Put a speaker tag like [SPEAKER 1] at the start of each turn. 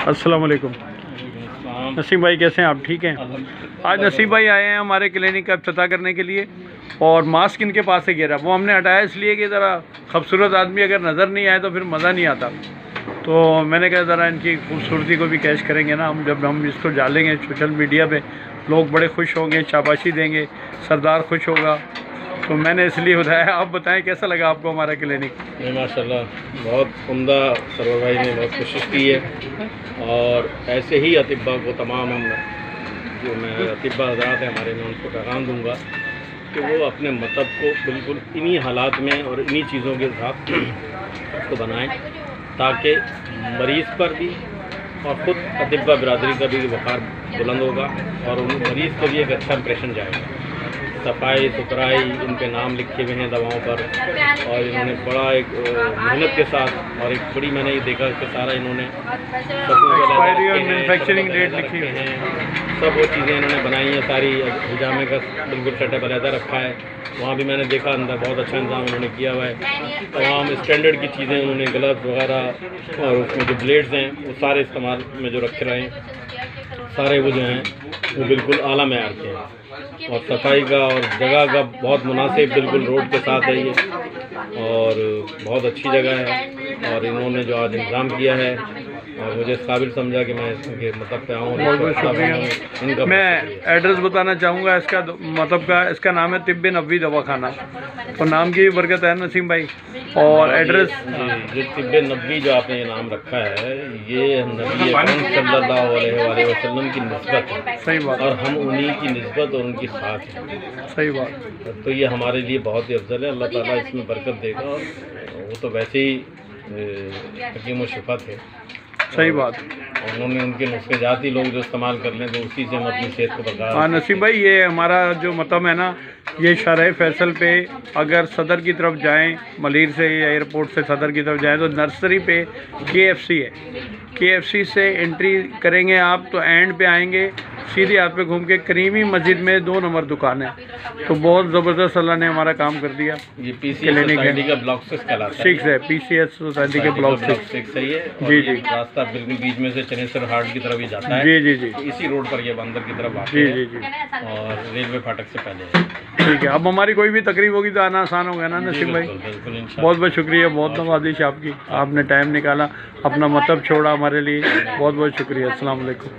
[SPEAKER 1] अस्सलाम वालेकुम। नसीम भाई कैसे हैं आप? ठीक हैं? आज नसीम भाई आए हैं हमारे क्लिनिक का इफ्तिताह करने के लिए और मास्क इनके पास से गिरा, वो हमने हटाया इसलिए कि ज़रा खूबसूरत आदमी अगर नज़र नहीं आए तो फिर मज़ा नहीं आता। तो मैंने कहा ज़रा इनकी खूबसूरती को भी कैश करेंगे ना हम, जब हम इसको डालेंगे सोशल मीडिया पे लोग बड़े खुश होंगे, शाबाशी देंगे, सरदार खुश होगा, तो मैंने इसलिए बताया। आप बताएं कैसा लगा आपको हमारा क्लिनिक?
[SPEAKER 2] नहीं माशाल्लाह, बहुत उम्दा सरवर भाई ने बहुत कोशिश की है और ऐसे ही अतिब्बा को तमाम हम जो मैं अतिब्बा हज़रात हैं हमारे, मैं उनको पैगाम दूंगा कि वो अपने मतलब को बिल्कुल इन्हीं हालात में और इन्हीं चीज़ों के साथ उसको बनाएं ताकि मरीज़ पर भी और ख़ुद अतिब्बा बरादरी का भी वक़ार बुलंद होगा और उन मरीज़ को भी एक अच्छा इंप्रेशन जाएगा। सफाई सुथराई इनके नाम लिखे हुए हैं दवाओं पर और इन्होंने बड़ा एक मेहनत के साथ और एक बड़ी, मैंने ये देखा कि सारा इन्होंने
[SPEAKER 1] मैन्युफैक्चरिंग डेट लिखी
[SPEAKER 2] हैं, सब वो चीज़ें इन्होंने बनाई हैं सारी। हिजामे का बिल्कुल सेटअप अलहदा रखा है, वहाँ भी मैंने देखा अंदर बहुत अच्छा इंतजाम उन्होंने किया हुआ है। तमाम स्टैंडर्ड की चीज़ें उन्होंने, ग्लव्स वगैरह और उसमें जो ब्लेड्स हैं वो सारे इस्तेमाल में जो रखे रहे हैं, सारे वो जो हैं वो बिल्कुल आला मेयार के हैं और सफाई का और जगह का बहुत मुनासिब, बिल्कुल रोड के साथ है ये और बहुत अच्छी जगह है। और इन्होंने जो आज इंतज़ाम किया है और मुझे इस काबिल समझा कि मैं इसके मतलब पे आऊँ।
[SPEAKER 1] बहुत बहुत शुक्रिया। मैं एड्रेस बताना चाहूँगा इसका, मतलब का इसका नाम है तिब्बे नबवी दवाखाना, तो नाम की भी बरकत है नसीम भाई। और एड्रेस
[SPEAKER 2] जो तिब्बे नबवी जो आपने ये नाम रखा है, ये नबी अकरम सल्लल्लाहु अलैहि वसल्लम की निस्बत है।
[SPEAKER 1] सही बात।
[SPEAKER 2] और हम उन्हीं की निस्बत और उनकी साथ हैं।
[SPEAKER 1] सही बात।
[SPEAKER 2] तो ये हमारे लिए बहुत ही अफजल है, अल्लाह ताला इसमें बरकत देगा। और वो तो वैसे ही हकीम व शिफा थे।
[SPEAKER 1] सही बात।
[SPEAKER 2] और उन्होंने उनके नुस्खे जाती लोग जो इस्तेमाल कर लें तो उसी से हम अपनी सेहत को बरकरार।
[SPEAKER 1] हाँ नसीम भाई, ये हमारा जो मतम है ना, ये शरह फैसल पे अगर सदर की तरफ जाएं, मलीर से या एयरपोर्ट से सदर की तरफ जाएं तो नर्सरी पे KFC है। KFC से एंट्री करेंगे आप तो एंड पे आएंगे, सीधे हाथ पे घूम के करीमी मस्जिद में 2 नंबर दुकान है। तो बहुत ज़बरदस्त अल्लाह ने हमारा काम कर दिया।
[SPEAKER 2] ये PCS सोसाइटी का ब्लॉक 6 कहलाता है।
[SPEAKER 1] 6 है, PCS सोसाइटी के ब्लॉक 6
[SPEAKER 2] सही है।
[SPEAKER 1] जी जी।
[SPEAKER 2] रास्ता बिल्कुल बीच में से चनेसर हाट की तरफ ही जाता है।
[SPEAKER 1] जी जी जी।
[SPEAKER 2] तो इसी रोड पर ये अंदर की तरफ आता
[SPEAKER 1] जी
[SPEAKER 2] है।
[SPEAKER 1] जी जी।
[SPEAKER 2] और रेलवे फाटक से पहले है।
[SPEAKER 1] ठीक है, अब हमारी कोई भी तकरीब होगी तो आना आसान होगा ना नसीम भाई?
[SPEAKER 2] बिल्कुल इंशाल्लाह।
[SPEAKER 1] बहुत बहुत शुक्रिया, बहुत नवाजिश आपकी, आपने टाइम निकाला, अपना मतलब छोड़ा हमारे लिए, बहुत बहुत शुक्रिया। अस्सलाम वालेकुम।